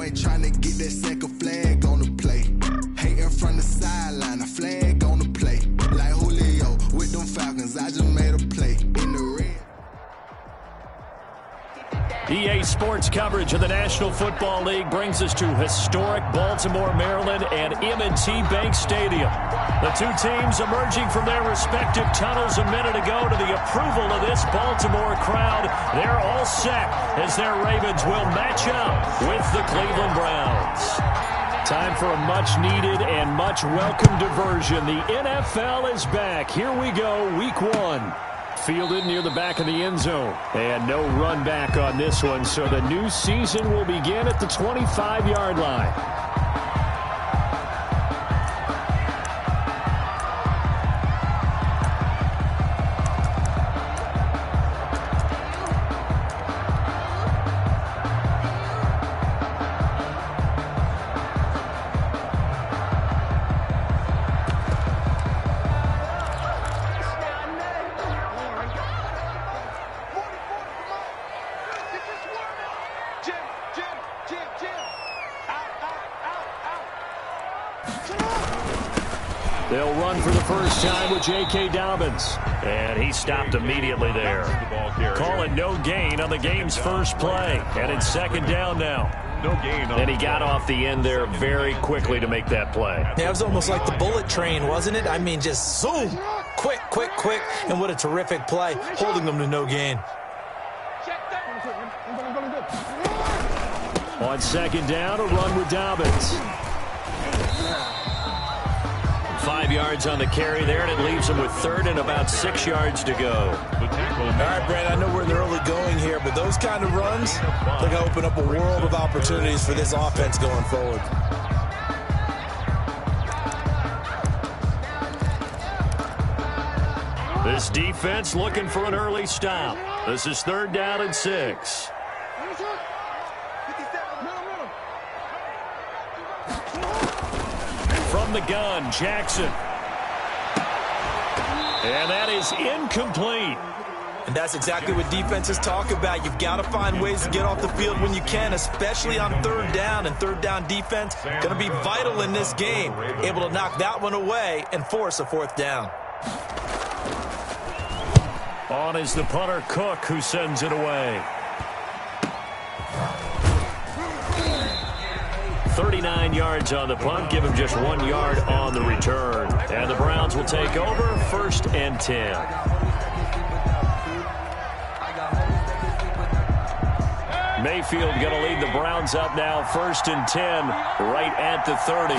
ain't trying to get that second flag on the play. Hating from the sideline, a flag on the play. Like Julio with them Falcons, I just made a play in the red. EA Sports coverage of the National Football League brings us to historic Baltimore, Maryland, and M&T Bank Stadium. The two teams emerging from their respective tunnels a minute ago to the approval of this Baltimore crowd. They're all set as their Ravens will match up with the Cleveland Browns. Time for a much-needed and much-welcome diversion. The NFL is back. Here we go, Week 1. Fielded near the back of the end zone. And no run back on this one, so the new season will begin at the 25-yard line. They'll run for the first time with J.K. Dobbins. And he stopped immediately there. Call it no gain on the game's first play. And it's second down now. No gain. And he got off the end there very quickly to make that play. Yeah, it was almost like the bullet train, wasn't it? I mean, just zoom. Quick, quick, quick. And what a terrific play, holding them to no gain. On second down, a run with Dobbins. 5 yards on the carry there, and it leaves him with third and about 6 yards to go. All right, Brad, I know we're in the early going here, but those kind of runs, they're going to open up a world of opportunities for this offense going forward. This defense looking for an early stop. This is third down and 6. From the gun, Jackson. And that is incomplete. And that's exactly what defenses talk about. You've got to find ways to get off the field when you can, especially on third down. And third down defense going to be vital in this game. Able to knock that one away and force a fourth down. On is the punter, Cook, who sends it away. 39 yards on the punt, give him just 1 yard on the return. And the Browns will take over, first and 10. Mayfield going to lead the Browns up now, first and 10, right at the 30.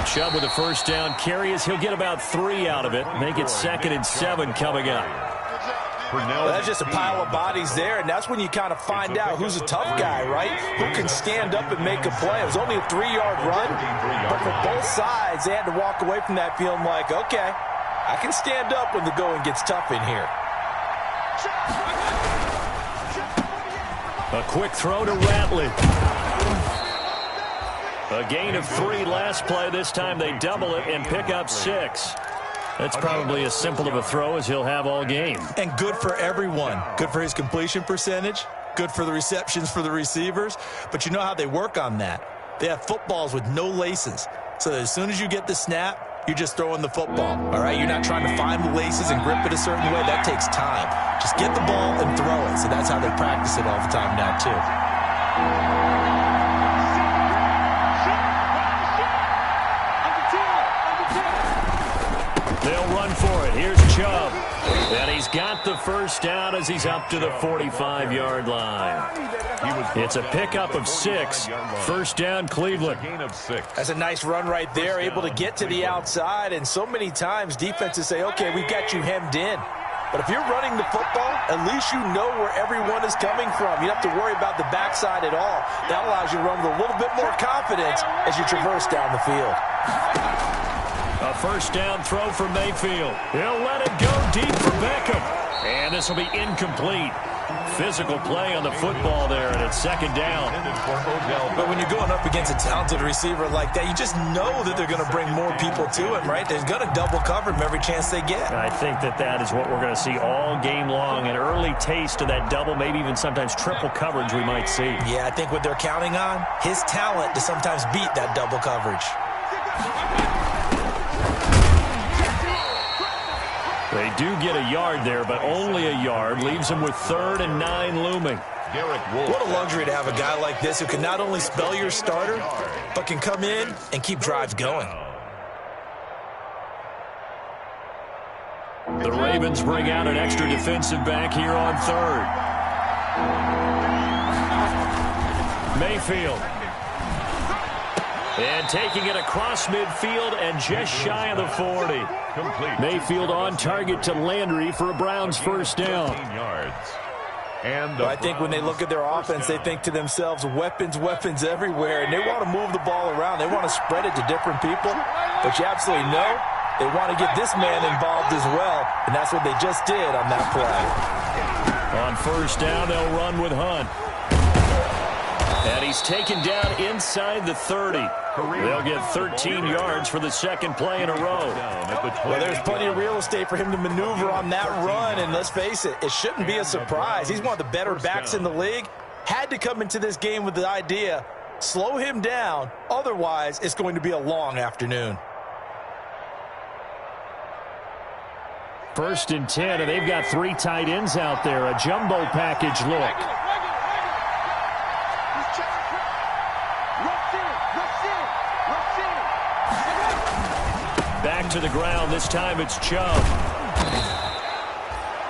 Chubb with a first down carry as he'll get about 3 out of it. Make it second and 7 coming up. Well, that's just a pile of bodies there, and that's when you kind of find out who's a tough guy, right? Who can stand up and make a play. It was only a 3-yard run, but for both sides, they had to walk away from that feeling like, okay, I can stand up when the going gets tough in here. A quick throw to Ratley. A gain of 3 last play. This time they double it and pick up 6. That's probably as simple of a throw as he'll have all game. And good for everyone. Good for his completion percentage. Good for the receptions for the receivers. But you know how they work on that. They have footballs with no laces. So that as soon as you get the snap, you're just throwing the football. All right? You're not trying to find the laces and grip it a certain way. That takes time. Just get the ball and throw it. So that's how they practice it all the time now, too. They'll run for it. Here's Chubb. And he's got the first down as he's up to the 45-yard line. It's a pickup of 6. First down, Cleveland. That's a nice run right there, able to get to the outside. And so many times defenses say, okay, we've got you hemmed in. But if you're running the football, at least you know where everyone is coming from. You don't have to worry about the backside at all. That allows you to run with a little bit more confidence as you traverse down the field. A first down throw for Mayfield. He'll let it go deep for Beckham. And this will be incomplete. physical play on the football there, and it's second down. But when you're going up against a talented receiver like that, you just know that they're going to bring more people to him, right? They're going to double cover him every chance they get. I think that is what we're going to see all game long, an early taste of that double, maybe even sometimes triple coverage we might see. Yeah, I think what they're counting on, his talent to sometimes beat that double coverage. They do get a yard there, but only a yard. Leaves them with 3rd and 9 looming. What a luxury to have a guy like this who can not only spell your starter, but can come in and keep drives going. The Ravens bring out an extra defensive back here on 3rd. Mayfield. And taking it across midfield and just shy of the 40. Mayfield on target to Landry for a Browns first down. I think when they look at their offense, they think to themselves, weapons, weapons everywhere, and they want to move the ball around. They want to spread it to different people, but you absolutely know they want to get this man involved as well, and that's what they just did on that play. On first down, they'll run with Hunt. And he's taken down inside the 30. They'll get 13 yards for the second play in a row. Well, there's plenty of real estate for him to maneuver on that run, and let's face it, it shouldn't be a surprise. He's one of the better backs in the league. Had to come into this game with the idea, slow him down, otherwise it's going to be a long afternoon. 1st and 10, and they've got 3 tight ends out there. A jumbo package look. Back to the ground. This time it's Chubb.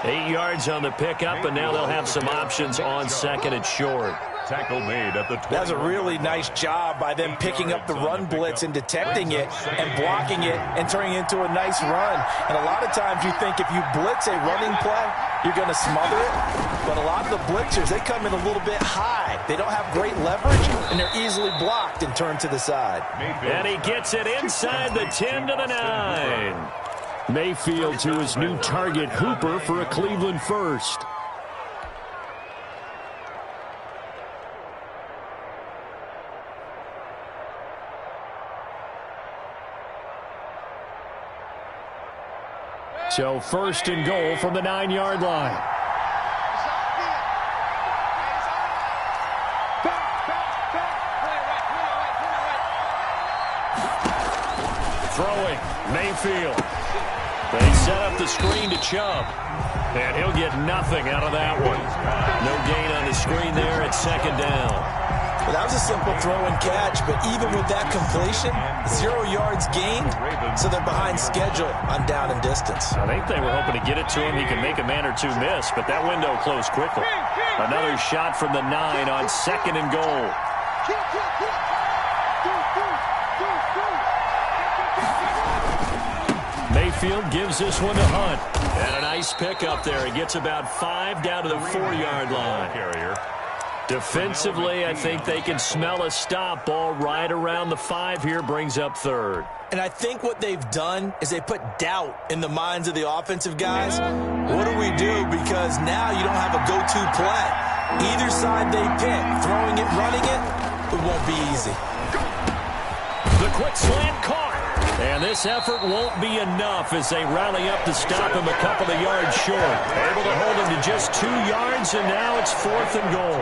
8 yards on the pickup, and now they'll have some options on 2nd and short. Tackle made at the 20. That's a really nice job by them picking up the run blitz and detecting it and blocking it and turning it into a nice run. And a lot of times you think if you blitz a running play, you're going to smother it. But a lot of the blitzers, they come in a little bit high. They don't have great leverage, and they're easily blocked and turned to the side. And he gets it inside the 10 to the 9. Mayfield to his new target, Hooper, for a Cleveland first. So 1st and goal from the 9-yard line. Throwing, Mayfield. They set up the screen to Chubb. And he'll get nothing out of that one. No gain on the screen there at 2nd down. Well, that was a simple throw and catch, but even with that completion, 0 yards gained, so they're behind schedule on down and distance. I think they were hoping to get it to him. He can make a man or two miss, but that window closed quickly. Another shot from the 9 on 2nd and goal. Mayfield gives this one to Hunt. And a nice pickup there. He gets about 5 down to the 4-yard line. Defensively, I think they can smell a stop. Ball right around the 5 here, brings up 3rd. And I think what they've done is they put doubt in the minds of the offensive guys. What do we do? Because now you don't have a go-to play. Either side they pick, throwing it, running it, it won't be easy. The quick slant caught. And this effort won't be enough as they rally up to stop him a couple of yards short. Able to hold him to just 2 yards, and now it's 4th and goal.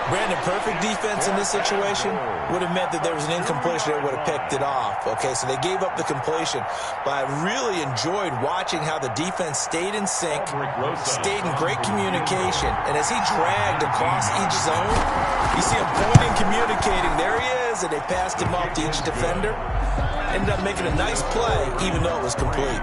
Brandon, perfect defense in this situation would have meant that there was an incompletion that would have picked it off. Okay, so they gave up the completion. But I really enjoyed watching how the defense stayed in sync, stayed in great communication. And as he dragged across each zone, you see him pointing, communicating. There he is, and they passed him off to each defender. Ended up making a nice play, even though it was complete.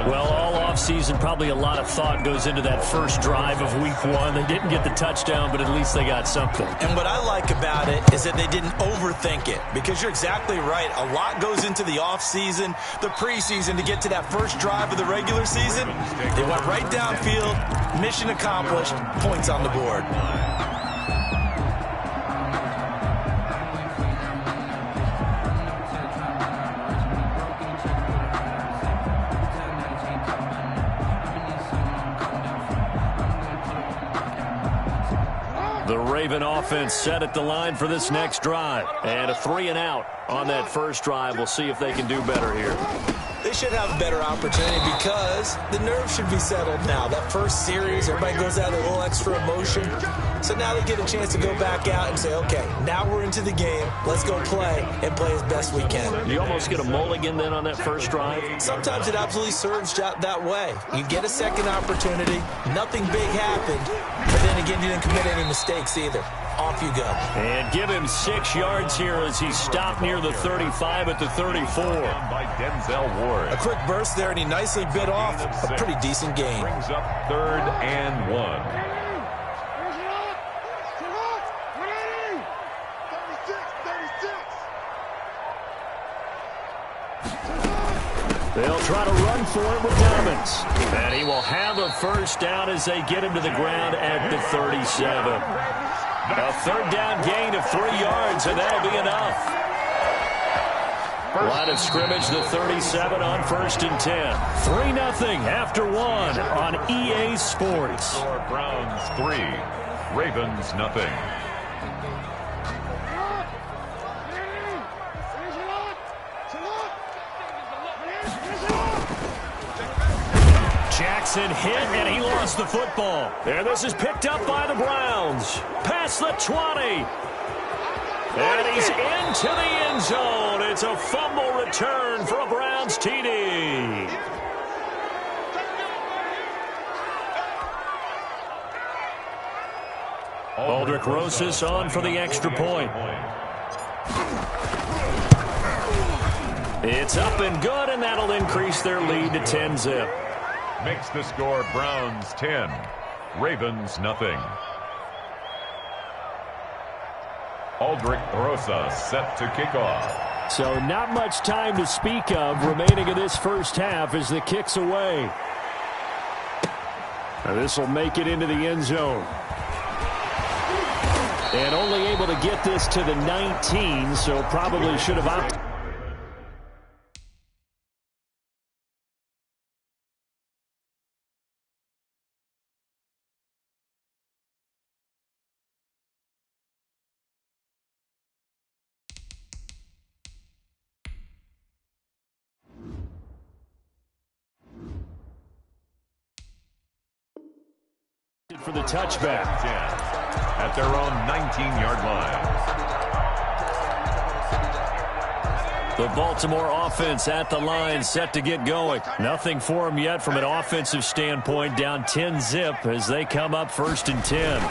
Well, all offseason, probably a lot of thought goes into that first drive of week 1. They didn't get the touchdown, but at least they got something. And what I like about it is that they didn't overthink it, because you're exactly right. A lot goes into the offseason, the preseason, to get to that first drive of the regular season. They went right downfield, mission accomplished, points on the board. The Raven offense set at the line for this next drive. And a 3-and-out on that first drive. We'll see if they can do better here. They should have a better opportunity because the nerves should be settled now. That first series, everybody goes out with a little extra emotion. So now they get a chance to go back out and say, okay, now we're into the game. Let's go play and play as best we can. You almost get a mulligan then on that first drive? Sometimes it absolutely serves that way. You get a second opportunity. Nothing big happened. But then again, you didn't commit any mistakes either. Off you go. And give him 6 yards here as he stopped near the 35 at the 34. By Denzel Ward. A quick burst there, and he nicely bit off a pretty decent gain. Brings up 3rd and 1. They'll try to run for it with Dobbins. And he will have a first down as they get him to the ground at the 37. A 3rd down gain of 3 yards, and that'll be enough. Line of scrimmage, the 37 on 1st and 10. 3-0 after 1 on EA Sports. Browns 3, Ravens nothing. Jackson hit, and he lost the football. And this is picked up by the Browns. Past the 20. And he's into the end zone. It's a fumble return for a Browns TD. Aldrich Rosas on for the extra point. It's up and good, and that'll increase their lead to 10-zip. Makes the score Browns 10, Ravens nothing. Aldrich Rosas set to kick off. So not much time to speak of remaining in this first half as the kick's away. Now this will make it into the end zone. And only able to get this to the 19, so probably should have opted. For the touchback. At their own 19-yard line. The Baltimore offense at the line, set to get going. Nothing for them yet from an offensive standpoint, down 10-zip as they come up 1st and 10.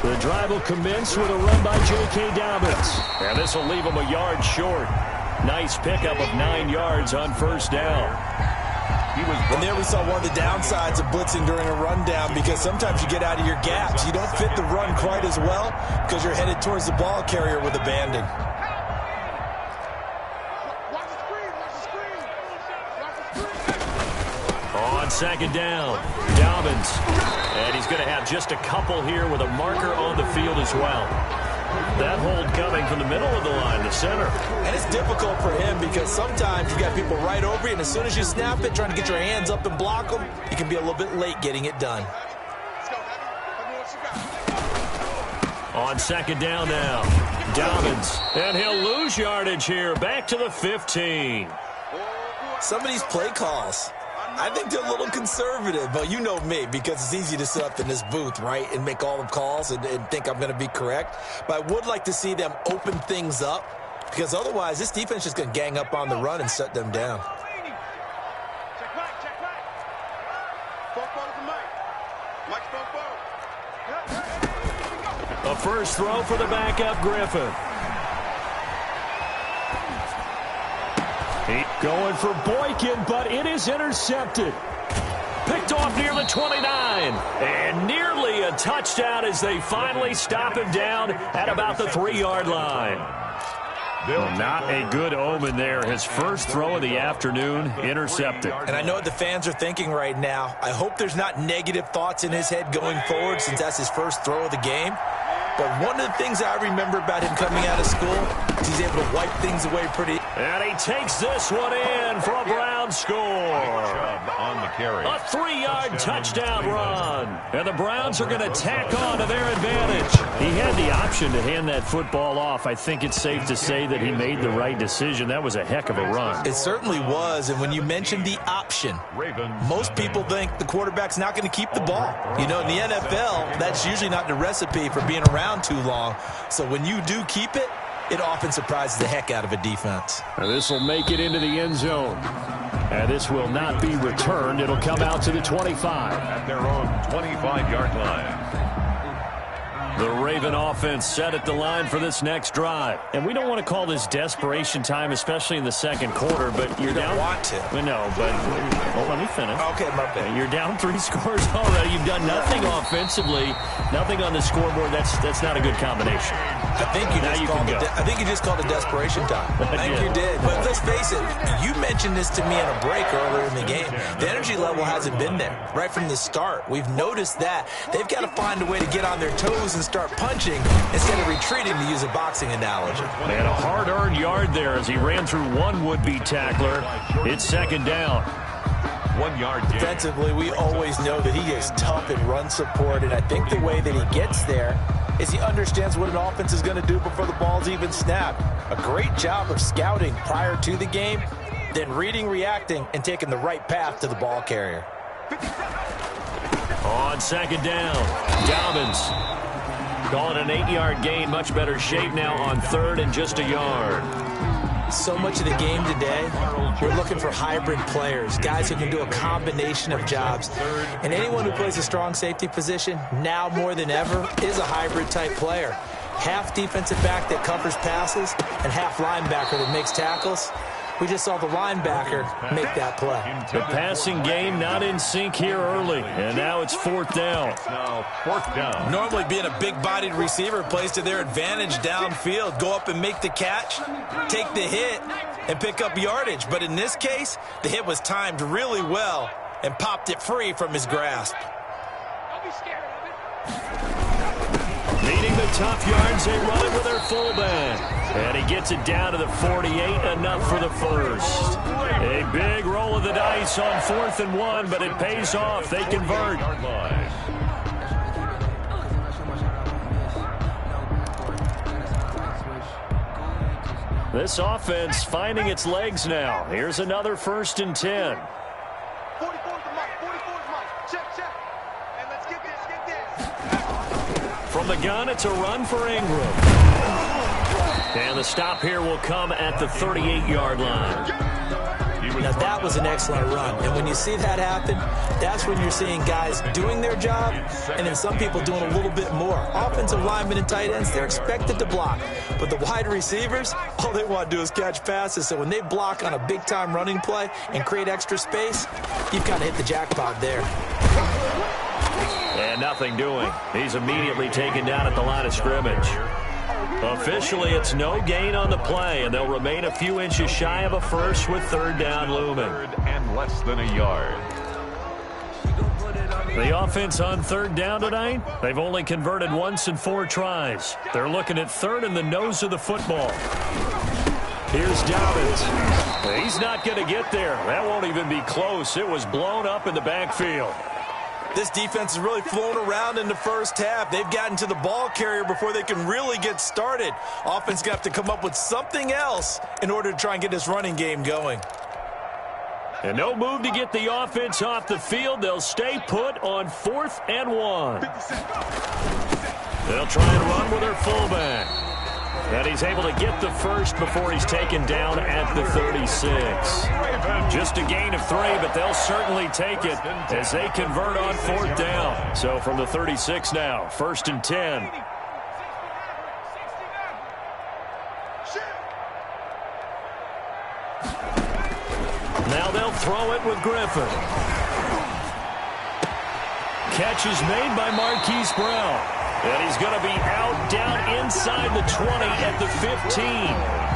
The drive will commence with a run by J.K. Dobbins. And this will leave them a yard short. Nice pickup of 9 yards on 1st down. And there we saw one of the downsides of blitzing during a rundown, because sometimes you get out of your gaps. You don't fit the run quite as well because you're headed towards the ball carrier with abandon. On 2nd down, Dobbins. And he's going to have just a couple here with a marker on the field as well. That hold coming from the middle of the line, the center. And it's difficult for him because sometimes you got people right over you, and as soon as you snap it, trying to get your hands up and block them, you can be a little bit late getting it done. On 2nd down now, Dobbins. And he'll lose yardage here, back to the 15. Some of these play calls, I think they're a little conservative, but you know me, because it's easy to sit up in this booth, right, and make all the calls and think I'm going to be correct. But I would like to see them open things up, because otherwise this defense is just going to gang up on the run and shut them down. A first throw for the backup Griffin. Going for Boykin, but it is intercepted. Picked off near the 29. And nearly a touchdown as they finally stop him down at about the 3-yard line. Not a good omen there. His first throw of the afternoon, intercepted. And I know what the fans are thinking right now. I hope there's not negative thoughts in his head going forward, since that's his first throw of the game. But one of the things I remember about him coming out of school is he's able to wipe things away pretty. And he takes this one in and for a Browns score. On the carry. A 3-yard touchdown run. And the Browns are going to tack on to their advantage. He had the option to hand that football off. I think it's safe to say that he made the right decision. That was a heck of a run. It certainly was. And when you mentioned the option, most people think the quarterback's not going to keep the ball. You know, in the NFL, that's usually not the recipe for being around too long. So when you do keep it, it often surprises the heck out of a defense. This will make it into the end zone. And this will not be returned. It'll come out to the 25. At their own 25-yard line. The Raven offense set at the line for this next drive. And we don't want to call this desperation time, especially in the second quarter, but you're down. You don't want to. No, but well, let me finish. Okay, my bad. You're down 3 scores already. You've done nothing offensively, nothing on the scoreboard. That's not a good combination. I think you just called it desperation time. I think you did. But let's face it, you mentioned this to me in a break earlier in the game. The energy level hasn't been there right from the start. We've noticed that. They've got to find a way to get on their toes and start punching instead of retreating, to use a boxing analogy. And a hard-earned yard there as he ran through one would-be tackler. It's second down. 1 yard gain. Defensively, we always know that he is tough in run support, and I think the way that he gets there is he understands what an offense is going to do before the ball's even snapped. A great job of scouting prior to the game, then reading, reacting, and taking the right path to the ball carrier. On second down, Dobbins calling an 8-yard gain. Much better shape now on third and just a yard. So much of the game today, we're looking for hybrid players, guys who can do a combination of jobs. And anyone who plays a strong safety position, now more than ever, is a hybrid type player. Half defensive back that covers passes and half linebacker that makes tackles. We just saw the linebacker make that play. The passing game not in sync here early, and now it's fourth down. Now fourth down. Normally being a big-bodied receiver plays to their advantage downfield. Go up and make the catch, take the hit, and pick up yardage. But in this case, the hit was timed really well and popped it free from his grasp. Needing the tough yards, they run it with their fullback. And he gets it down to the 48, enough for the first. A big roll of the dice on 4th and 1, but it pays off. They convert. This offense finding its legs now. Here's another 1st and 10. From the gun, it's a run for Ingram. And the stop here will come at the 38-yard line. Now, that was an excellent run. And when you see that happen, that's when you're seeing guys doing their job and then some people doing a little bit more. Offensive linemen and tight ends, they're expected to block. But the wide receivers, all they want to do is catch passes. So when they block on a big-time running play and create extra space, you've kind of hit the jackpot there. And nothing doing. He's immediately taken down at the line of scrimmage. Officially, it's no gain on the play, and they'll remain a few inches shy of a first with third down looming. And less than a yard. The offense on third down tonight, they've only converted once in 4 tries. They're looking at third in the nose of the football. Here's Dobbins. He's not going to get there. That won't even be close. It was blown up in the backfield. This defense is really flown around in the first half. They've gotten to the ball carrier before they can really get started. Offense got to come up with something else in order to try and get this running game going. And no move to get the offense off the field. They'll stay put on 4th and 1. They'll try and run with their fullback. And he's able to get the first before he's taken down at the 36. Just a gain of 3, but they'll certainly take it as they convert on 4th down. So from the 36 now, 1st and 10. Now they'll throw it with Griffin. Catch is made by Marquise Brown. And he's going to be out down inside the 20 at the 15.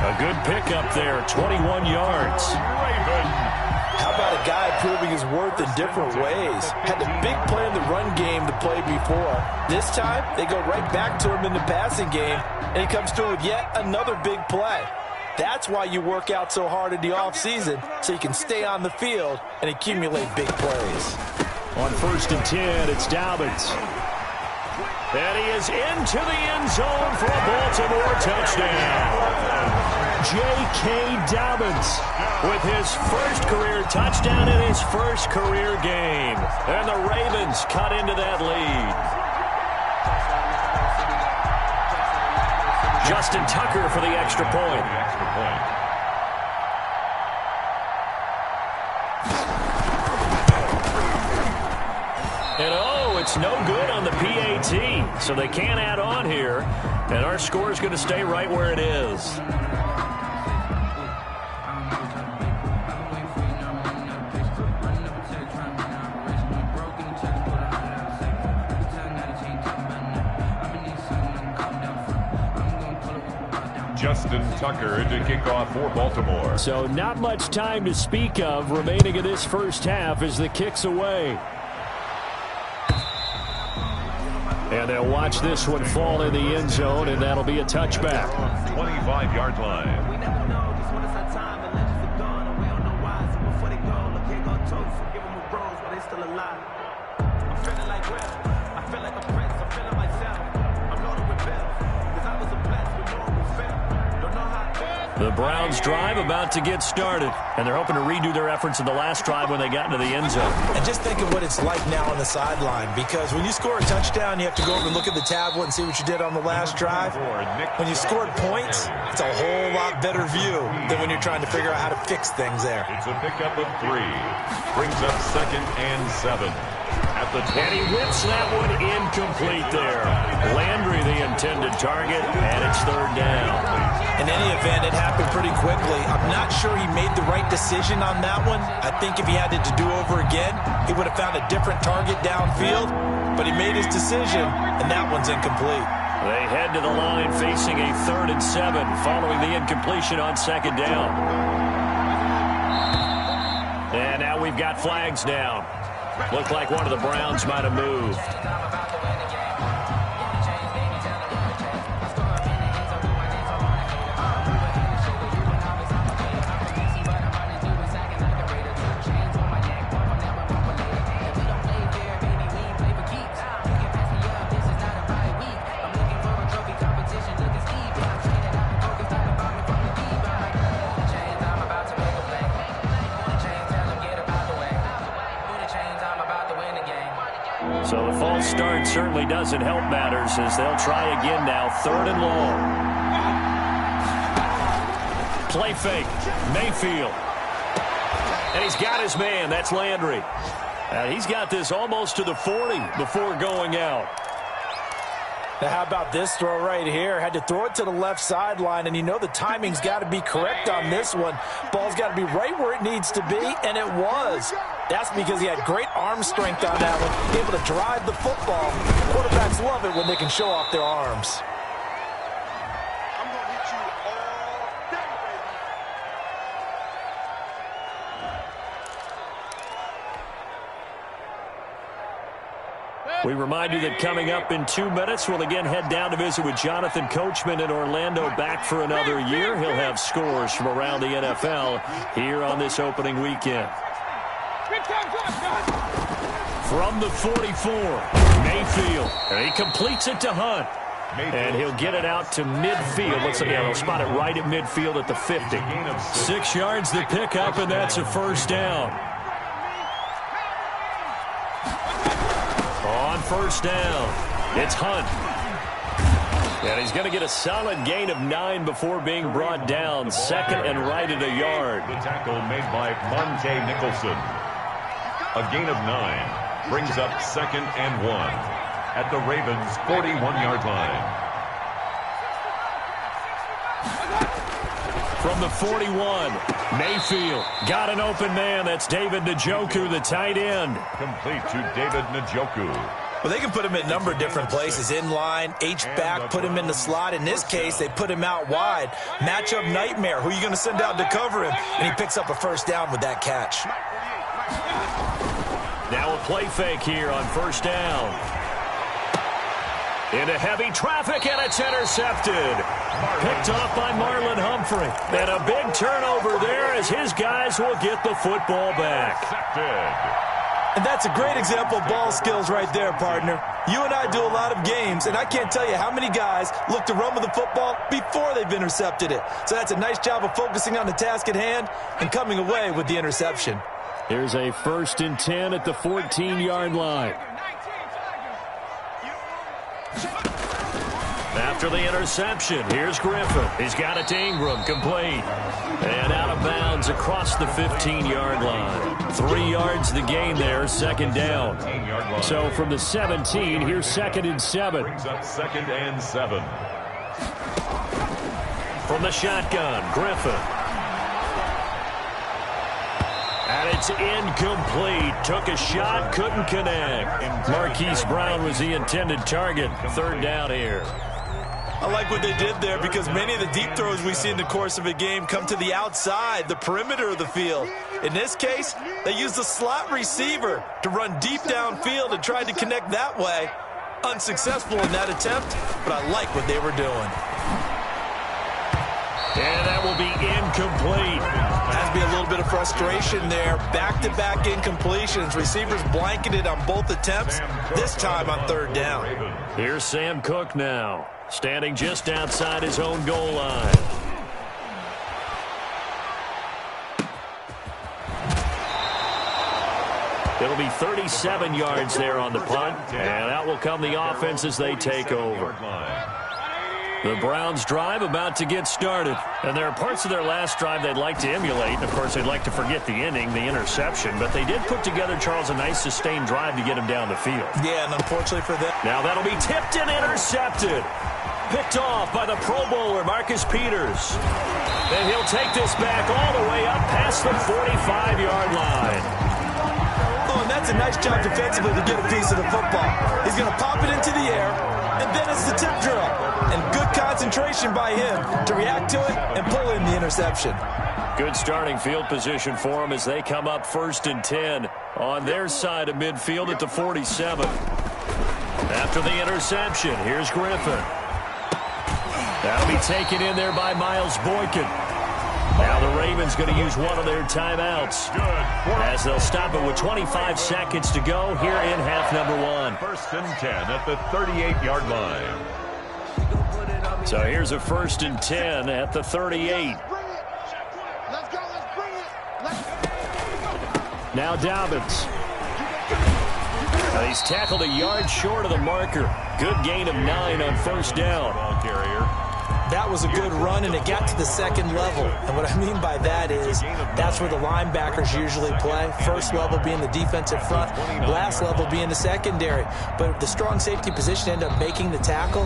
A good pickup there, 21 yards. How about a guy proving his worth in different ways? Had the big play in the run game to play before. This time, they go right back to him in the passing game, and he comes through with yet another big play. That's why you work out so hard in the offseason, so you can stay on the field and accumulate big plays. On 1st and 10, it's Dobbins. And he is into the end zone for a Baltimore touchdown. J.K. Dobbins with his first career touchdown in his first career game. And the Ravens cut into that lead. Justin Tucker for the extra point. And oh, it's no good on the PAT, so they can't add on here. And our score is going to stay right where it is. Justin Tucker to kick off for Baltimore. So not much time to speak of remaining in this first half as the kick's away. And they'll watch this one fall in the end zone, and that'll be a touchback. 25-yard line. We never know just when it's our time, and legends are gone, and we don't know why. So before they go, look, here go toast, give them a rose, but they still alive. I'm feeling like Will, I feel like a prince, I'm feeling myself. I'm loaded with bills, because I was a blessed with no one fail. Don't know how. The Browns drive about to get started, and they're hoping to redo their efforts in the last drive when they got into the end zone. And just think of what it's like now on the sideline, because when you score a touchdown, you have to go over and look at the tablet and see what you did on the last drive. When you scored points, it's a whole lot better view than when you're trying to figure out how to fix things there. It's a pickup of 3. Brings up 2nd and 7. At the 20. And he whips that one incomplete there. Landry the intended target, and it's 3rd down. In any event, it happened pretty quickly. I'm not sure he made the right decision on that one. I think if he had it to do over again, he would have found a different target downfield. But he made his decision, and that one's incomplete. They head to the line facing a 3rd and 7 following the incompletion on 2nd down. And now we've got flags down. Looked like one of the Browns might have moved. So the false start certainly doesn't help matters as they'll try again now, 3rd and long. Play fake, Mayfield. And he's got his man, that's Landry. He's got this almost to the 40 before going out. Now, how about this throw right here? Had to throw it to the left sideline, and you know the timing's got to be correct on this one. Ball's got to be right where it needs to be, and it was. That's because he had great arm strength on that one, able to drive the football. Quarterbacks love it when they can show off their arms. I'm going to hit you all day, baby. We remind you that coming up in 2 minutes, we'll again head down to visit with Jonathan Coachman in Orlando, back for another year. He'll have scores from around the NFL here on this opening weekend. From the 44, Mayfield. And he completes it to Hunt. And he'll get it out to midfield. Looks like he'll spot it right at midfield at the 50. 6 yards the pickup, and that's a 1st down. On 1st down, it's Hunt. And he's going to get a solid gain of 9 before being brought down. 2nd and right at a yard. The tackle made by Monte Nicholson. A gain of 9 brings up 2nd and 1 at the Ravens' 41-yard line. From the 41, Mayfield got an open man. That's David Njoku, the tight end. Complete to David Njoku. Well, they can put him in a number of different places. In line, H-back, put him in the slot. In this case, they put him out wide. Matchup nightmare. Who are you going to send out to cover him? And he picks up a 1st down with that catch. Now a play fake here on 1st down. Into heavy traffic, and it's intercepted. Picked off by Marlon Humphrey. And a big turnover there as his guys will get the football back. And that's a great example of ball skills right there, partner. You and I do a lot of games, and I can't tell you how many guys look to run with the football before they've intercepted it. So that's a nice job of focusing on the task at hand and coming away with the interception. Here's a 1st and 10 at the 14-yard line. After the interception, here's Griffin. He's got it to Ingram, complete. And out of bounds across the 15-yard line. 3 yards the gain there, 2nd down. So from the 17, here's 2nd and 7. Brings up 2nd and 7. From the shotgun, Griffin. And it's incomplete. Took a shot, couldn't connect. Marquise Brown was the intended target. 3rd down here. I like what they did there because many of the deep throws we see in the course of a game come to the outside, the perimeter of the field. In this case, they used the slot receiver to run deep downfield and tried to connect that way. Unsuccessful in that attempt, but I like what they were doing. And that will be incomplete. Has to be a little bit of frustration there. Back-to-back incompletions. Receivers blanketed on both attempts, this time on 3rd down. Here's Sam Cook now, standing just outside his own goal line. It'll be 37 yards there on the punt, and out will come the offense as they take over. The Browns' drive about to get started. And there are parts of their last drive they'd like to emulate. Of course, they'd like to forget the ending, the interception. But they did put together, Charles, a nice sustained drive to get him down the field. Yeah, and unfortunately for them. Now that'll be tipped and intercepted. Picked off by the Pro Bowler, Marcus Peters. And he'll take this back all the way up past the 45-yard line. Oh, and that's a nice job defensively to get a piece of the football. He's going to pop it into the air, and then it's the tip drill. And good concentration by him to react to it and pull in the interception. Good starting field position for them as they come up 1st and 10 on their side of midfield at the 47. After the interception, here's Griffin. That'll be taken in there by Miles Boykin. Now the Ravens going to use one of their timeouts as they'll stop it with 25 seconds to go here in half number 1. 1st and 10 at the 38-yard line. So here's a 1st and 10 at the 38. Now Dobbins. He's tackled a yard short of the marker. Good gain of 9 on 1st down. Ball carrier. That was a good run, and it got to the 2nd level. And what I mean by that is that's where the linebackers usually play. 1st level being the defensive front, last level being the secondary. But the strong safety position ended up making the tackle,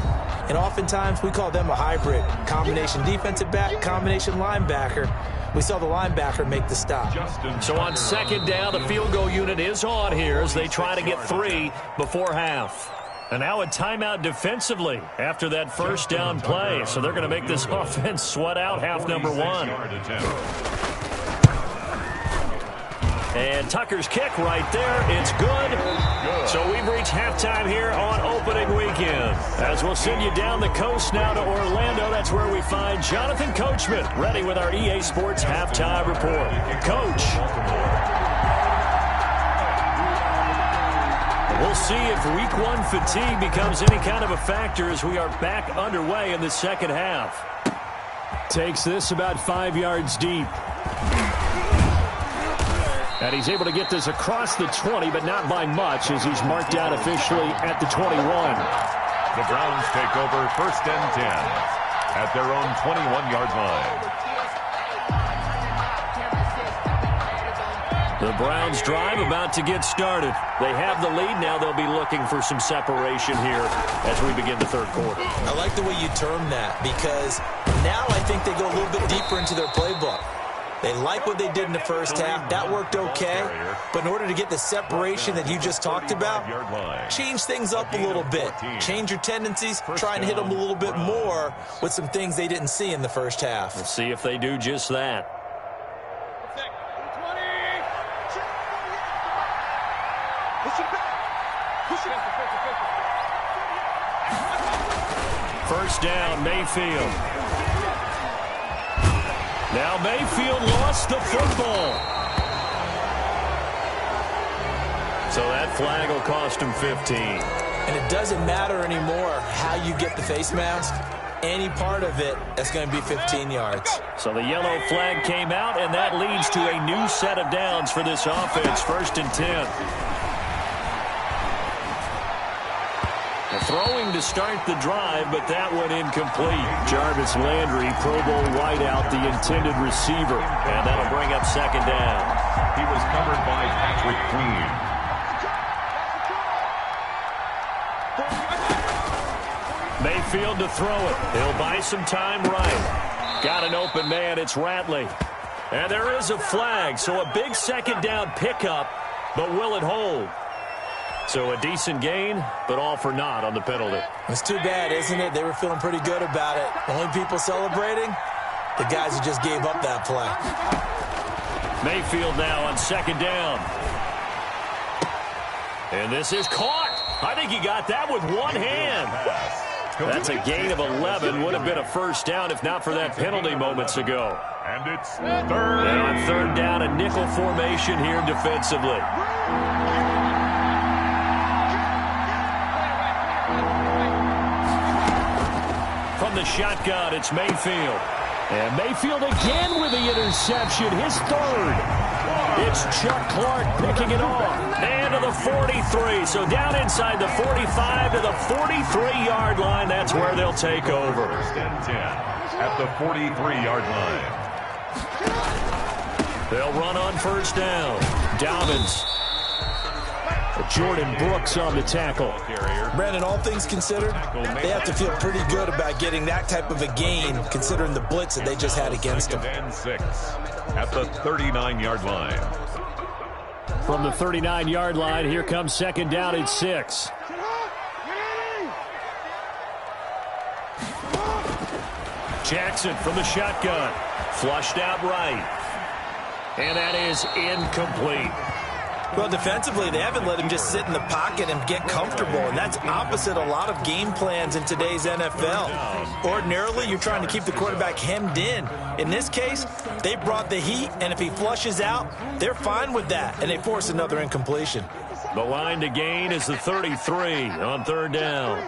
and oftentimes we call them a hybrid. Combination defensive back, combination linebacker. We saw the linebacker make the stop. So on 2nd down, the field goal unit is on here as they try to get 3 before half. And now a timeout defensively after that 1st down play. So they're going to make this offense sweat out half number 1. And Tucker's kick right there. It's good. So we've reached halftime here on opening weekend. As we'll send you down the coast now to Orlando. That's where we find Jonathan Coachman ready with our EA Sports halftime report. Coach. We'll see if week 1 fatigue becomes any kind of a factor as we are back underway in the 2nd half. Takes this about 5 yards deep. And he's able to get this across the 20, but not by much as he's marked out officially at the 21. The Browns take over 1st and 10 at their own 21-yard line. The Browns drive about to get started. They have the lead. Now they'll be looking for some separation here as we begin the 3rd quarter. I like the way you term that because now I think they go a little bit deeper into their playbook. They like what they did in the 1st half. That worked okay. But in order to get the separation that you just talked about, change things up a little bit. Change your tendencies. Try and hit them a little bit more with some things they didn't see in the 1st half. We'll see if they do just that. First down, Mayfield. Now Mayfield lost the football. So that flag will cost him 15. And it doesn't matter anymore how you get the face mask. Any part of it, that's going to be 15 yards. So the yellow flag came out, and that leads to a new set of downs for this offense. First and 10. Throwing to start the drive, but that one incomplete. Jarvis Landry, Pro Bowl wideout, the intended receiver. And that'll bring up second down. He was covered by Patrick Queen. Mayfield to throw it. He'll buy some time right. Got an open man. It's Ratley. And there is a flag, so a big second down pickup, but will it hold? So a decent gain, but all for naught on the penalty. It's too bad, isn't it? They were feeling pretty good about it. Only people celebrating, the guys who just gave up that play. Mayfield now on second down. And this is caught. I think he got that with one hand. That's a gain of 11. Would have been a first down if not for that penalty moments ago. And it's third. And on third down, a nickel formation here defensively. From the shotgun, it's Mayfield. And Mayfield again with the interception, his third. It's Chuck Clark picking it off. And to the 43. So down inside the 45 to the 43-yard line. That's where they'll take over. First and 10 at the 43-yard line. They'll run on first down. Dobbins. Jordan Brooks on the tackle. Brandon, all things considered, they have to feel pretty good about getting that type of a gain, considering the blitz that they just had against them. Second and 6 at the 39-yard line. From the 39-yard line, here comes second down at 6. Jackson from the shotgun. Flushed out right. And that is incomplete. Well, defensively, they haven't let him just sit in the pocket and get comfortable, and that's opposite a lot of game plans in today's NFL. Ordinarily, you're trying to keep the quarterback hemmed in. In this case, they brought the heat, and if he flushes out, they're fine with that, and they force another incompletion. The line to gain is the 33 on third down.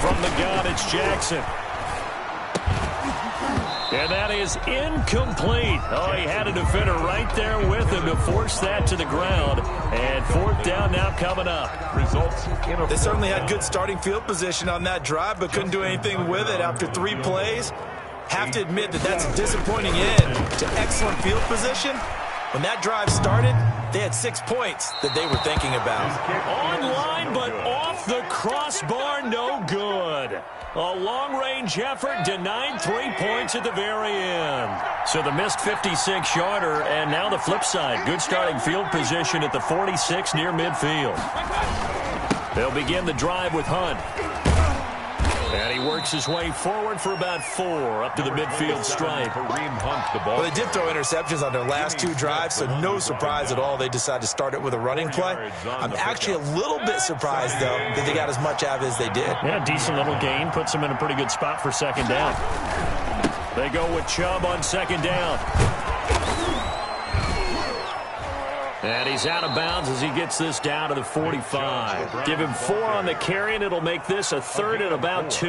From the gun, it's Jackson. And that is incomplete. Oh, he had a defender right there with him to force that to the ground. And fourth down now coming up. Results. They certainly had good starting field position on that drive, but couldn't do anything with it after 3 plays. Have to admit that that's a disappointing end to excellent field position. When that drive started, they had 6 points that they were thinking about. Online, but off the crossbar, no good. A long-range effort denied 3 points at the very end. So the missed 56-yarder, and now the flip side. Good starting field position at the 46 near midfield. They'll begin the drive with Hunt. And he works his way forward for about 4 up to the midfield stripe. Well, they did throw interceptions on their last 2 drives, so no surprise at all they decided to start it with a running play. I'm actually a little bit surprised, though, that they got as much out of it as they did. Yeah, decent little gain. Puts them in a pretty good spot for second down. They go with Chubb on second down. And he's out of bounds as he gets this down to the 45. Give him 4 on the carry, and it'll make this a third and about 2.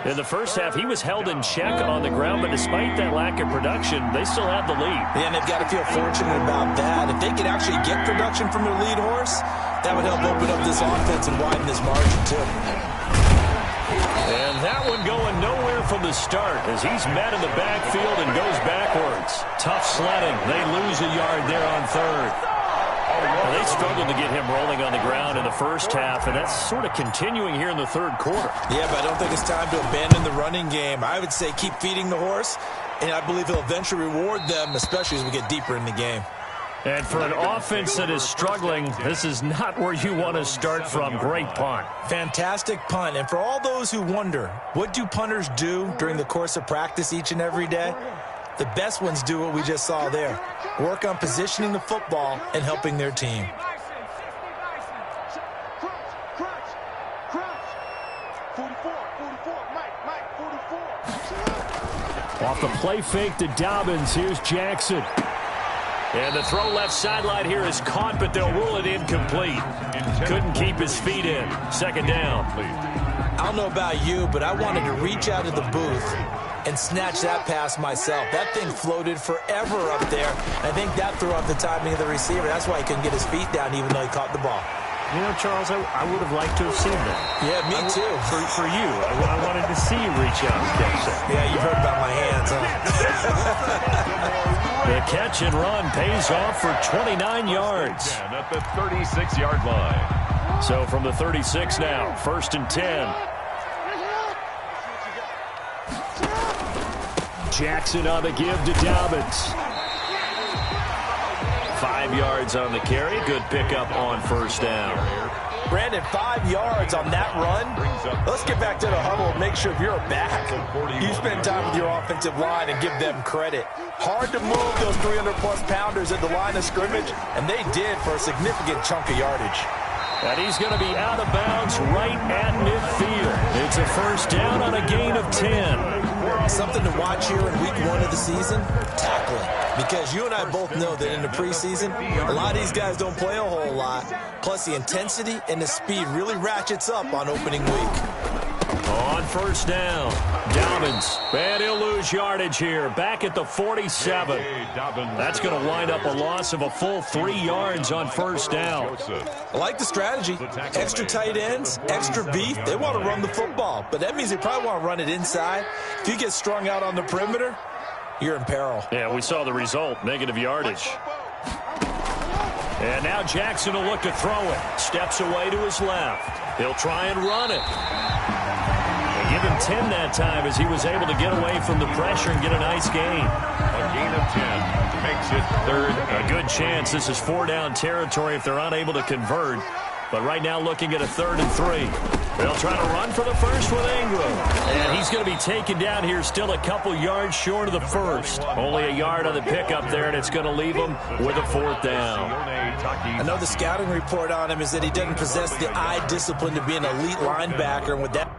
In the first half, he was held in check on the ground, but despite that lack of production, they still have the lead. Yeah, and they've got to feel fortunate about that. If they could actually get production from their lead horse, that would help open up this offense and widen this margin, too. And that one going nowhere from the start as he's met in the backfield and goes backwards. Tough sledding. They lose a yard there on third. Well, they struggled to get him rolling on the ground in the first half, and that's sort of continuing here in the third quarter. Yeah, but I don't think it's time to abandon the running game. I would say keep feeding the horse and I believe he'll eventually reward them, especially as we get deeper in the game. And for an offense that is struggling, this is not where you want to start from. Great punt. Fantastic punt. And for all those who wonder, what do punters do during the course of practice each and every day? The best ones do what we just saw there. Work on positioning the football and helping their team. Off the play fake to Dobbins. Here's Jackson. And the throw left sideline here is caught, but they'll rule it incomplete. Couldn't keep his feet in. Second down. I don't know about you, but I wanted to reach out of the booth and snatch that pass myself. That thing floated forever up there. I think that threw off the timing of the receiver. That's why he couldn't get his feet down even though he caught the ball. You know, Charles, I would have liked to have seen that. Yeah, me too. For you, I wanted to see you reach out and catch that. Yeah, you've heard about my hands, huh? The catch and run pays off for 29 yards. At the 36-yard line. So from the 36 now, 1st and 10. Jackson on the give to Dobbins. 5 yards on the carry. Good pickup on 1st down. Brandon, 5 yards on that run. Let's get back to the huddle and make sure if you're back, you spend time with your offensive line and give them credit. Hard to move those 300-plus pounders at the line of scrimmage, and they did for a significant chunk of yardage. And he's going to be out of bounds right at midfield. It's a 1st down on a gain of 10. Something to watch here in week 1 of the season, tackling. Because you and I both know that in the preseason, a lot of these guys don't play a whole lot. Plus, the intensity and the speed really ratchets up on opening week. On 1st down, Dobbins. And he'll lose yardage here. Back at the 47. That's going to wind up a loss of a full 3 yards on 1st down. I like the strategy. Extra tight ends, extra beef. They want to run the football. But that means they probably want to run it inside. If you get strung out on the perimeter, you're in peril. Yeah, we saw the result. Negative yardage. And now Jackson will look to throw it. Steps away to his left. He'll try and run it. They give him 10 that time as he was able to get away from the pressure and get a nice gain. A gain of 10 makes it 3rd. A good chance this is 4-down territory if they're unable to convert. But right now looking at a 3rd and 3. They'll try to run for the first with Ingram. And he's going to be taken down here still a couple yards short of the first. Only a yard on the pickup there, and it's going to leave him with a 4th down. I know the scouting report on him is that he doesn't possess the eye discipline to be an elite linebacker. And with that,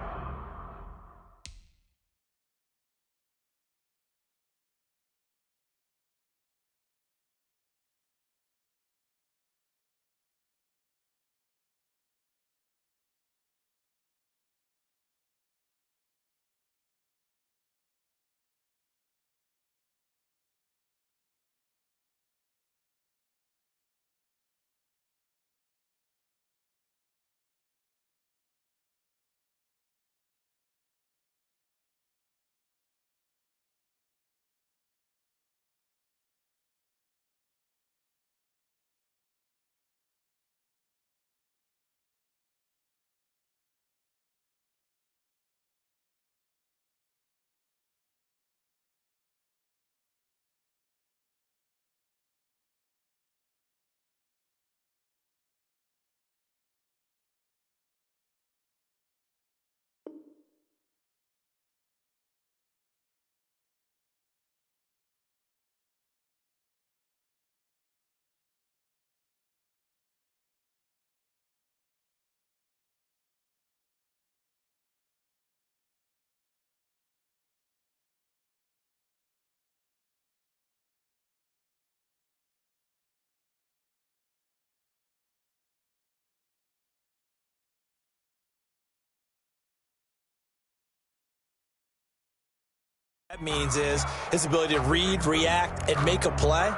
that means is his ability to read, react, and make a play.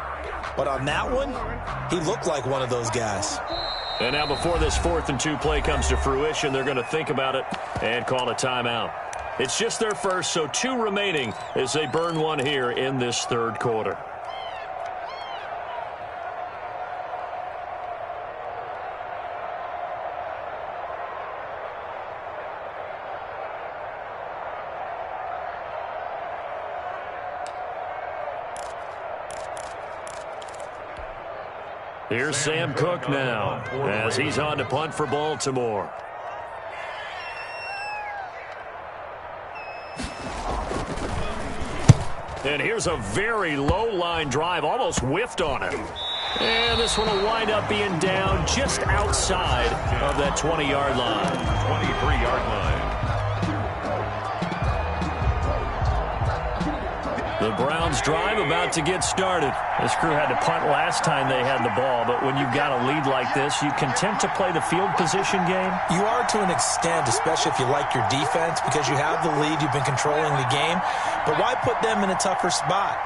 But on that one, he looked like one of those guys. And now before this 4th and 2 play comes to fruition, they're going to think about it and call a timeout. It's just their first, so 2 remaining as they burn one here in this 3rd quarter. Here's Sam Cook now as he's on to punt for Baltimore. And here's a very low line drive, almost whiffed on it. And this one will wind up being down just outside of that 20-yard line. 23-yard line. The Browns drive about to get started. This crew had to punt last time they had the ball, but when you've got a lead like this, you content to play the field position game? You are to an extent, especially if you like your defense, because you have the lead, you've been controlling the game. But why put them in a tougher spot?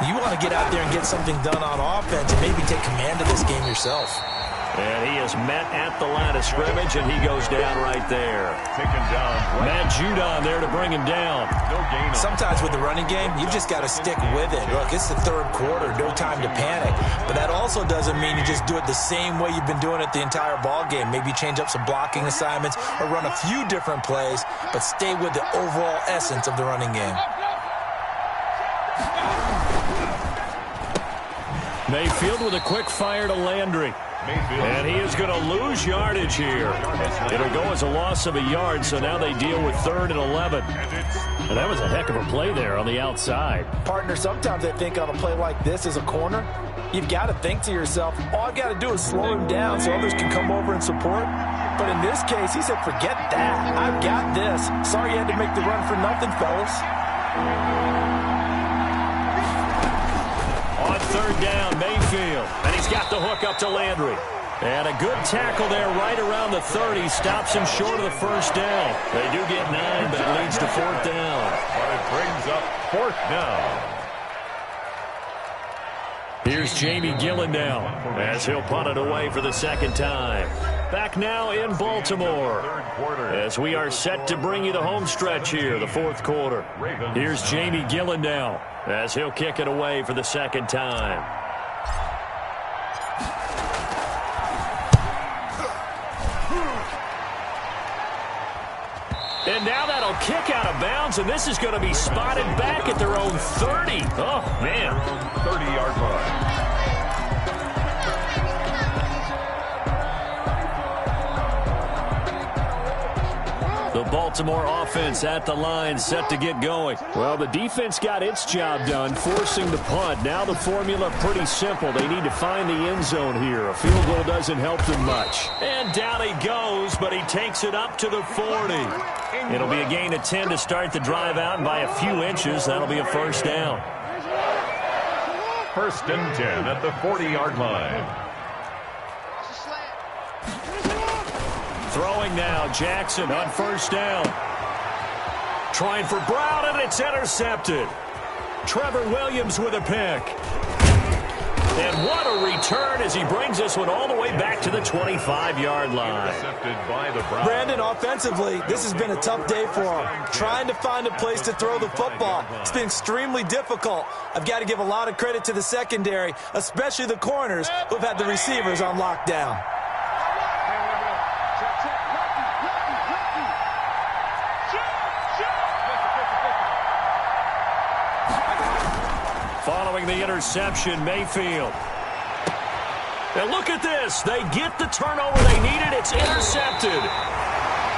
You want to get out there and get something done on offense and maybe take command of this game yourself. And he is met at the line of scrimmage, and he goes down right there. Taken down. Matt Judon there to bring him down. No gain. Sometimes with the running game, you've just got to stick with it. Look, it's the third quarter, no time to panic. But that also doesn't mean you just do it the same way you've been doing it the entire ball game. Maybe change up some blocking assignments or run a few different plays, but stay with the overall essence of the running game. Mayfield with a quick fire to Landry. And he is going to lose yardage here. It'll go as a loss of a yard, so now they deal with 3rd and 11. And that was a heck of a play there on the outside. Partner, sometimes I think on a play like this as a corner, you've got to think to yourself, all I've got to do is slow him down so others can come over and support. But in this case, he said, forget that. I've got this. Sorry you had to make the run for nothing, fellas. On 3rd down, Mayfield. And he's got the hook up to Landry. And a good tackle there right around the 30. Stops him short of the first down. They do get 9, but it leads to 4th down. But it brings up 4th down. Here's Jamie Gillen now as he'll punt it away for the 2nd time. Back now in Baltimore as we are set to bring you the home stretch here, the 4th quarter. Here's Jamie Gillen now as he'll kick it away for the 2nd time. And now that'll kick out of bounds, and this is going to be spotted back at their own 30. Oh, man. 30-yard line. The Baltimore offense at the line, set to get going. Well, the defense got its job done, forcing the punt. Now the formula pretty simple. They need to find the end zone here. A field goal doesn't help them much. And down he goes, but he takes it up to the 40. It'll be a gain of 10 to start the drive out, and by a few inches, that'll be a 1st down. 1st and 10 at the 40-yard line. Throwing now, Jackson on 1st down. Trying for Brown, and it's intercepted. Trevor Williams with a pick. And what a return as he brings this one all the way back to the 25-yard line. Intercepted by the Browns. Brandon, offensively, this has been a tough day for him. Trying to find a place to throw the football. It's been extremely difficult. I've got to give a lot of credit to the secondary, especially the corners who've had the receivers on lockdown. Following the interception, Mayfield. And look at this. They get the turnover they needed. It's intercepted.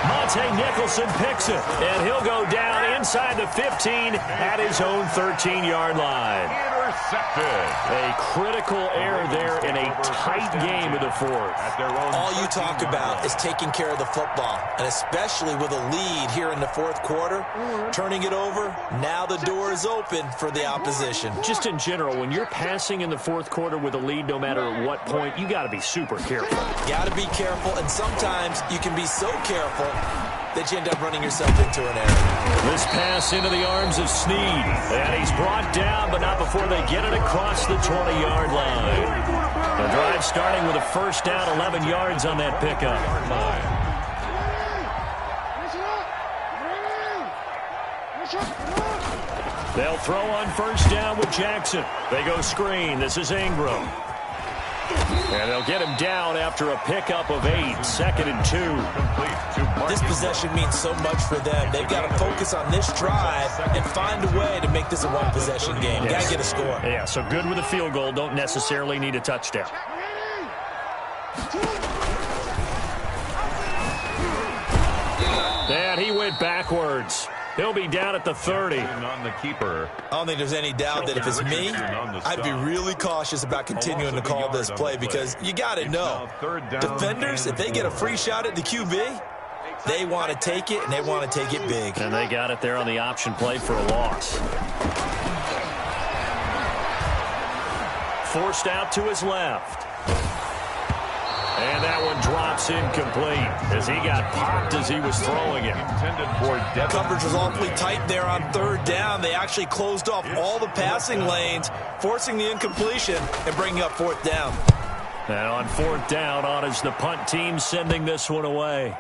Monte Nicholson picks it, and he'll go down inside the 15 at his own 13-yard line. Intercepted. A critical error there in a tight game in the 4th. All you talk about is taking care of the football, and especially with a lead here in the 4th quarter, turning it over, now the door is open for the opposition. Just in general, when you're passing in the 4th quarter with a lead, no matter at what point, you got to be super careful. Got to be careful, and sometimes you can be so careful that you end up running yourself into an error. This pass into the arms of Snead. And he's brought down, but not before they get it across the 20-yard line. The drive starting with a 1st down, 11 yards on that pickup. They'll throw on 1st down with Jackson. They go screen. This is Ingram. And they'll get him down after a pickup of 8, 2nd and 2. This possession means so much for them. They've got to focus on this drive and find a way to make this a one-possession game. Got to get a score. Yeah, so good with a field goal. Don't necessarily need a touchdown. And he went backwards. He'll be down at the 30. On the keeper. I don't think there's any doubt that if it's me, I'd be really cautious about continuing to call this play because you got to know, defenders, if they get a free shot at the QB, they want to take it, and they want to take it big. And they got it there on the option play for a loss. Forced out to his left. And that one drops incomplete as he got popped as he was throwing it. Coverage was awfully tight there on third down. They actually closed off all the passing lanes, forcing the incompletion and bringing up fourth down. And on fourth down, on is the punt team sending this one away.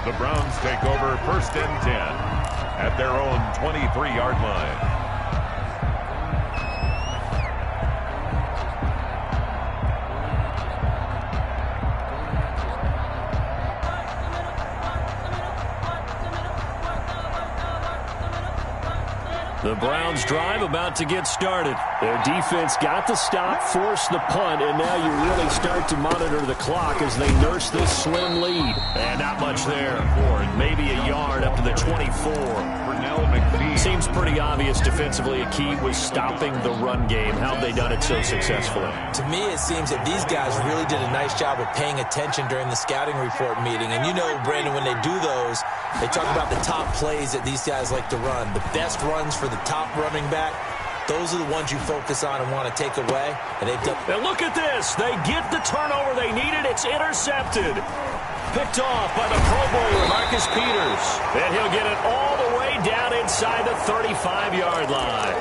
The Browns take over 1st and 10 at their own 23-yard line. The Browns drive about to get started. Their defense got the stop, forced the punt, and now you really start to monitor the clock as they nurse this slim lead. And not much there. Maybe a yard up to the 24. Seems pretty obvious defensively a key was stopping the run game. How have they done it so successfully? To me, it seems that these guys really did a nice job of paying attention during the scouting report meeting. And you know, Brandon, when they do those, they talk about the top plays that these guys like to run. The best runs for the top running back, those are the ones you focus on and want to take away. And they've done. Now look at this. They get the turnover they needed. It's intercepted. Picked off by the Pro Bowler, Marcus Peters. And he'll get it all the way down inside the 35-yard line.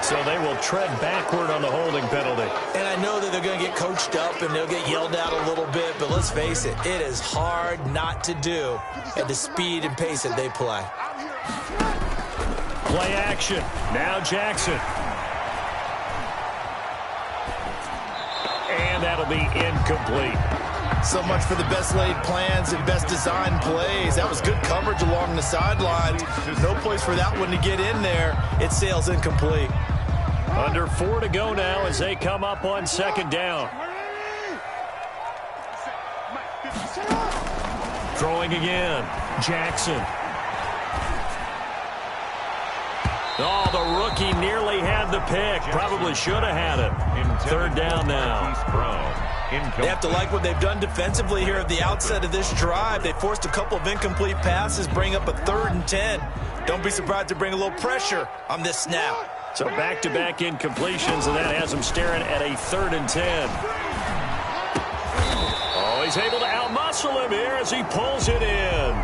So they will tread backward on the holding penalty. And I know that they're going to get coached up and they'll get yelled at a little bit, but let's face it, it is hard not to do at the speed and pace that they play. Play action. Now Jackson. And that'll be incomplete. So much for the best laid plans and best designed plays. That was good coverage along the sidelines. No place for that one to get in there. It sails incomplete. Under 4 to go now as they come up on 2nd down. Throwing again. Jackson. Oh, the rookie nearly had the pick. Probably should have had it. 3rd down now. They have to like what they've done defensively here at the outset of this drive. They forced a couple of incomplete passes, bring up a 3rd and 10. Don't be surprised to bring a little pressure on this snap. So back-to-back incompletions, and that has them staring at a 3rd and 10. Oh, he's able to outmuscle him here as he pulls it in.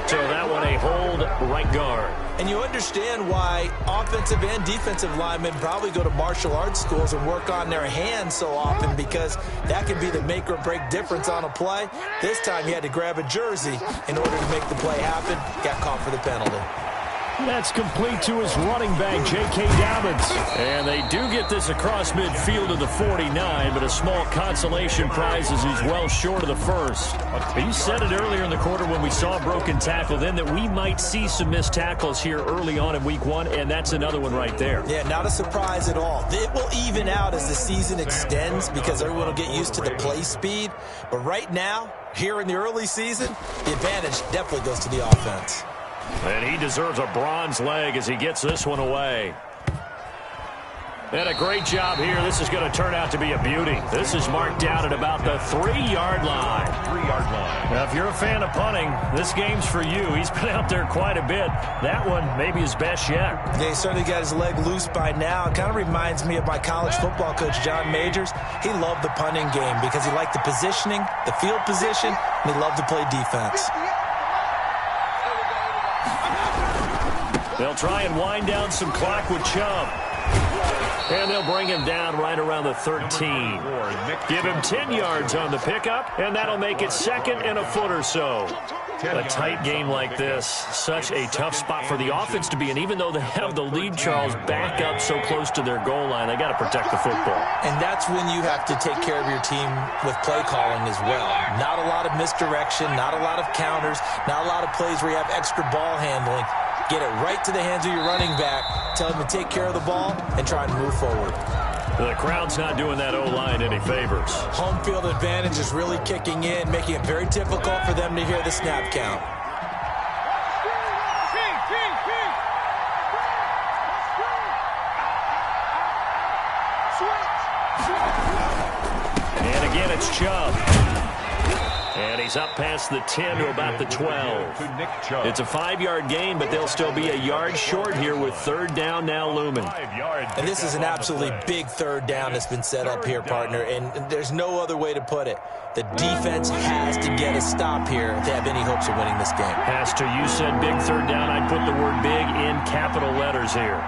So that one a hold right guard. And you understand why offensive and defensive linemen probably go to martial arts schools and work on their hands so often, because that can be the make or break difference on a play. This time he had to grab a jersey in order to make the play happen. Got caught for the penalty. That's complete to his running back, J.K. Dobbins. And they do get this across midfield to the 49, but a small consolation prize as he's well short of the first. You said it earlier in the quarter when we saw a broken tackle then that we might see some missed tackles here early on in week 1, and that's another one right there. Yeah, not a surprise at all. It will even out as the season extends because everyone will get used to the play speed. But right now, here in the early season, the advantage definitely goes to the offense. And he deserves a bronze leg as he gets this one away. And a great job here. This is going to turn out to be a beauty. This is marked out at about the 3-yard line. 3-yard line. Now, if you're a fan of punting, this game's for you. He's been out there quite a bit. That one maybe his best yet. Yeah, he certainly got his leg loose by now. It kind of reminds me of my college football coach, John Majors. He loved the punting game because he liked the positioning, the field position, and he loved to play defense. They'll try and wind down some clock with Chubb. And they'll bring him down right around the 13. Give him 10 yards on the pickup, and that'll make it 2nd and a foot or so. A tight game like this, such a tough spot for the offense to be in. Even though they have the lead, Charles, back up so close to their goal line, they got to protect the football. And that's when you have to take care of your team with play calling as well. Not a lot of misdirection, not a lot of counters, not a lot of plays where you have extra ball handling. Get it right to the hands of your running back, tell him to take care of the ball, and try and move forward. The crowd's not doing that O-line any favors. Home field advantage is really kicking in, making it very difficult for them to hear the snap count. And again, it's Chubb. And he's up past the 10 to about the 12. It's a 5-yard gain, but they'll still be a yard short here with third down now looming. And this is an absolutely big third down that's been set up here, partner, and there's no other way to put it. The defense has to get a stop here if they have any hopes of winning this game. Has to. You said big third down. I'd put the word big in capital letters here.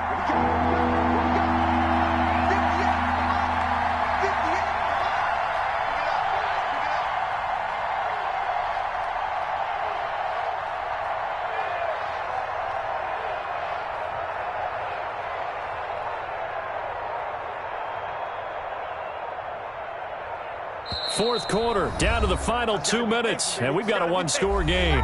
Fourth quarter, down to the final 2 minutes, and we've got a one-score game.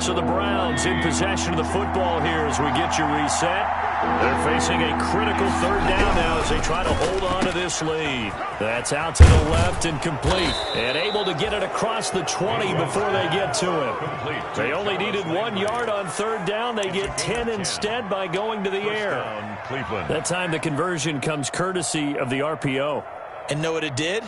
So the Browns in possession of the football here as we get you reset. They're facing a critical third down now as they try to hold on to this lead. That's out to the left and complete. And able to get it across the 20 before they get to him. They only needed 1 yard on third down. They get 10 instead by going to the air. That time the conversion comes courtesy of the RPO. And know what it did?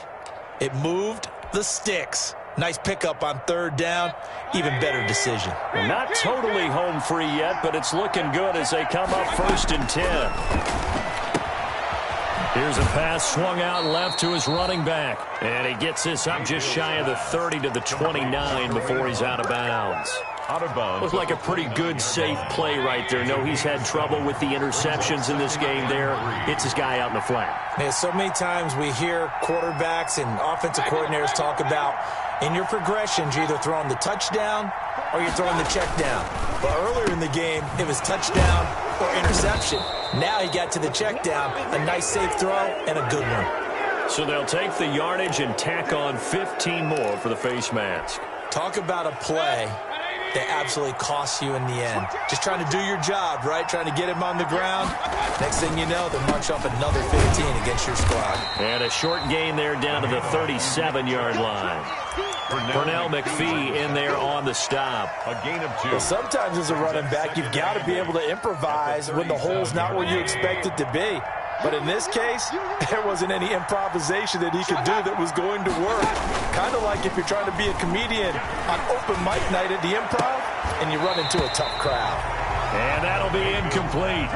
It moved the sticks. Nice pickup on third down. Even better decision. Well, not totally home free yet, but it's looking good as they come up 1st and 10. Here's a pass swung out left to his running back. And he gets this up just shy of the 30 to the 29 before he's out of bounds. Looks like a pretty good, safe play right there. No, he's had trouble with the interceptions in this game there. Hits his guy out in the flat. Man, so many times we hear quarterbacks and offensive coordinators talk about in your progressions, you're either throwing the touchdown or you're throwing the check down. But earlier in the game, it was touchdown or interception. Now he got to the check down, a nice safe throw and a good one. So they'll take the yardage and tack on 15 more for the face mask. Talk about a play that absolutely costs you in the end. Just trying to do your job, right? Trying to get him on the ground. Next thing you know, they march up another 15 against your squad. And a short gain there down to the 37-yard line. Pernell McPhee in there on the stop. A gain of 2. Well, sometimes as a running back, you've got to be able to improvise when the hole's not where you expect it to be. But in this case, there wasn't any improvisation that he could do that was going to work. Kind of like if you're trying to be a comedian on open mic night at the Improv and you run into a tough crowd. And that'll be incomplete.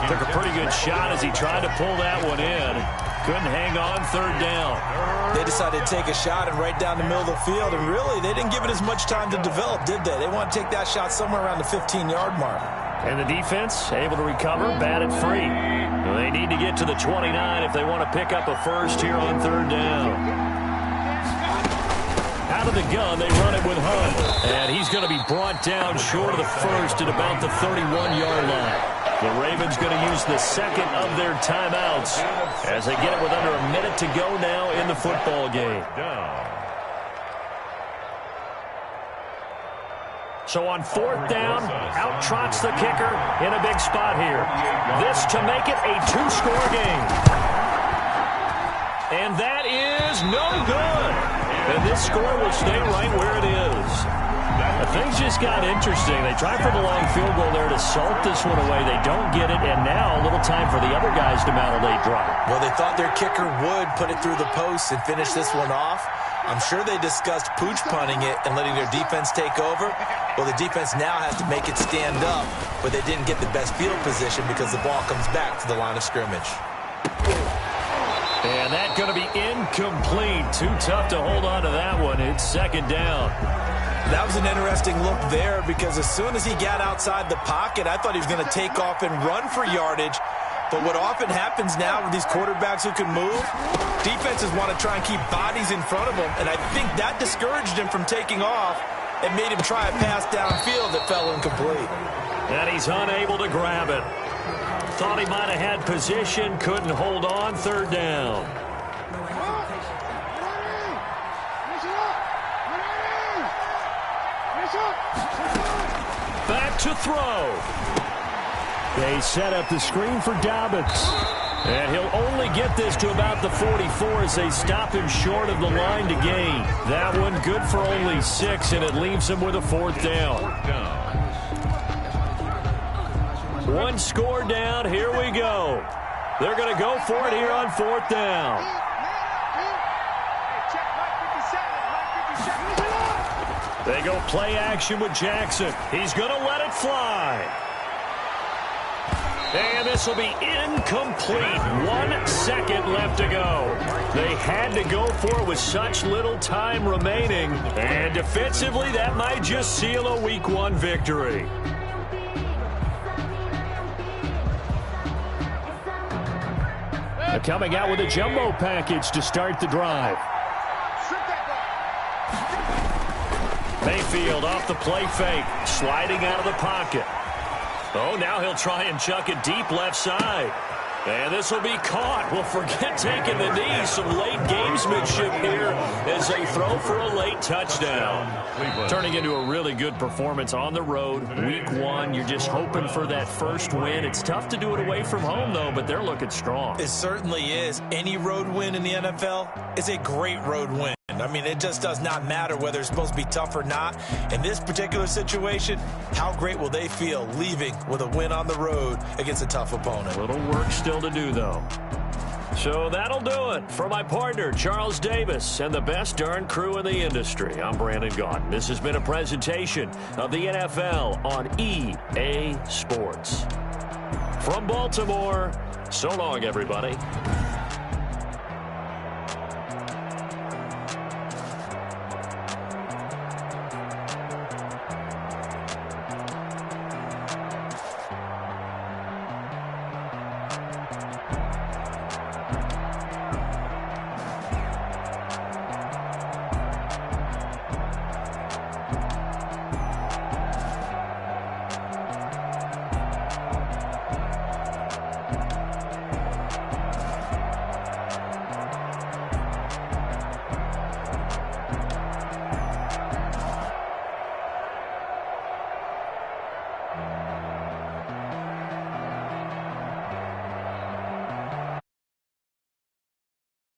Took a pretty good shot as he tried to pull that one in. Couldn't hang on third down. They decided to take a shot and right down the middle of the field, and really, they didn't give it as much time to develop, did they? They want to take that shot somewhere around the 15-yard mark. And the defense able to recover, batted free. They need to get to the 29 if they want to pick up a first here on third down. Out of the gun, they run it with Hunt. And he's going to be brought down short of the first at about the 31-yard line. The Ravens going to use the second of their timeouts as they get it with under a minute to go now in the football game. So on fourth down, out trots the kicker in a big spot here. This to make it a two-score game. And that is no good. And this score will stay right where it is. Things just got interesting. They tried for the long field goal there to salt this one away. They don't get it, and now a little time for the other guys to mount a late drive. Well, they thought their kicker would put it through the post and finish this one off. I'm sure they discussed pooch punting it and letting their defense take over. Well, the defense now has to make it stand up, but they didn't get the best field position because the ball comes back to the line of scrimmage. And that's going to be incomplete. Too tough to hold on to that one. It's second down. That was an interesting look there because as soon as he got outside the pocket, I thought he was going to take off and run for yardage. But what often happens now with these quarterbacks who can move, defenses want to try and keep bodies in front of them, and I think that discouraged him from taking off and made him try a pass downfield that fell incomplete. And he's unable to grab it. Thought he might have had position, couldn't hold on, third down. to throw. They set up the screen for Dobbins. And he'll only get this to about the 44 as they stop him short of the line to gain. That one good for only 6, and it leaves him with a 4th down. One score down. Here we go. They're going to go for it here on 4th down. They go play action with Jackson. He's going to let it fly. And this will be incomplete. 1 second left to go. They had to go for it with such little time remaining. And defensively, that might just seal a Week 1 victory. They're coming out with a jumbo package to start the drive. Mayfield off the play fake, sliding out of the pocket. Oh, now he'll try and chuck it deep left side. And this will be caught. Well, forget taking the knee. Some late gamesmanship here as they throw for a late touchdown. Turning into a really good performance on the road. Week 1, you're just hoping for that first win. It's tough to do it away from home, though, but they're looking strong. It certainly is. Any road win in the NFL is a great road win. I mean, it just does not matter whether it's supposed to be tough or not. In this particular situation, how great will they feel leaving with a win on the road against a tough opponent? A little work still to do, though. So that'll do it for my partner, Charles Davis, and the best darn crew in the industry. I'm Brandon Gaudin. This has been a presentation of the NFL on EA Sports. From Baltimore, so long, everybody.